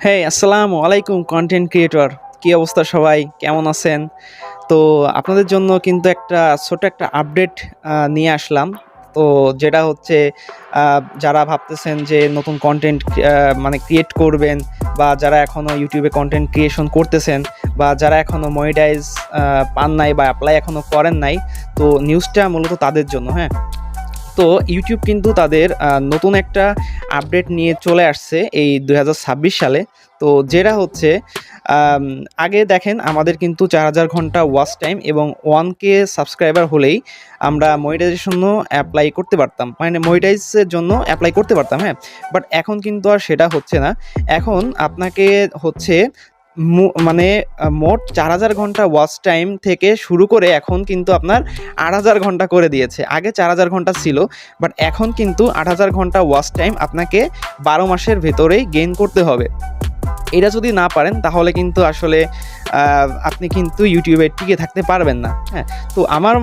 হ্যাঁ, আসসালামু আলাইকুম কন্টেন্ট ক্রিয়েটর। কি অবস্থা সবাই? কেমন আছেন? তো আপনাদের জন্য কিন্তু একটা ছোট একটা আপডেট নিয়ে আসলাম। তো যেটা হচ্ছে যারা ভাবতেছেন যে নতুন কনটেন্ট মানে ক্রিয়েট করবেন বা যারা এখনও YouTube এ কনটেন্ট ক্রিয়েশন করতেছেন বা যারা এখনও মনিটাইজ পান নাই বা এপ্লাই এখনও করেন নাই, তো নিউজটা মূলত তাদের জন্য, হ্যাঁ? তো ইউটিউব কিন্তু তাদের নতুন একটা আপডেট নিয়ে চলে আসছে এই 2026 সালে। তো যেটা হচ্ছে আম আগে দেখেন আমাদের কিন্তু ৪,০০০ ঘন্টা ওয়াচ টাইম এবং 1K সাবস্ক্রাইবার হলেই আমরা মনিটাইজের জন্য এপ্লাই করতে পারতাম। মানে মনিটাইজের জন্য এপ্লাই করতে পারতাম, হ্যাঁ? বাট এখন কিন্তু আর সেটা হচ্ছে না। এখন আপনাকে হচ্ছে মানে মোট ৪,০০০ ঘন্টা ওয়াচ টাইম থেকে শুরু করে এখন কিন্তু আপনার ৮,০০০ ঘন্টা করে দিয়েছে। আগে ৪,০০০ ঘন্টা ছিল, বাট এখন কিন্তু ৮,০০০ ঘন্টা ওয়াচ টাইম আপনাকে ১২ মাসের ভেতরেই গেইন করতে হবে। এটা যদি না পারেন তাহলে কিন্তু আসলে আপনি কিন্তু YouTube এ টিকে থাকতে পারবেন না, হ্যাঁ? তো আমার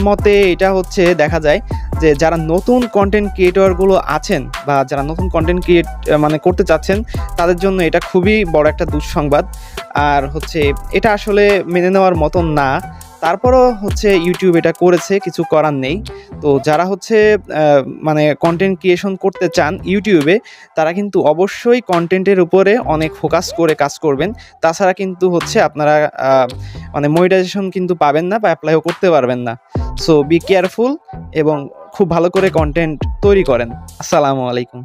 মতে এটা হচ্ছে দেখা যায় যে যারা নতুন কনটেন্ট ক্রিয়েটরগুলো আছেন বা যারা নতুন কনটেন্ট মানে করতে চাচ্ছেন তাদের জন্য এটা খুবই বড় একটা দুঃসংবাদ। আর হচ্ছে এটা আসলে মেনে নেওয়ার মতন না। তারপরও হচ্ছে YouTube এটা করেছে, কিছু করার নেই। তো যারা হচ্ছে আ মানে কনটেন্ট ক্রিয়েশন করতে চান YouTube এ, তারা কিন্তু অবশ্যই কনটেন্টের উপরে অনেক ফোকাস করে কাজ করবেন। তাছাড়া কিন্তু হচ্ছে আপনারা আ মানে মনিটাইজেশন কিন্তু পাবেন না বা এপ্লাইও করতে পারবেন না। সো বি কেয়ারফুল এবং খুব ভালো করে কনটেন্ট তৈরি করেন। আসসালামু আলাইকুম।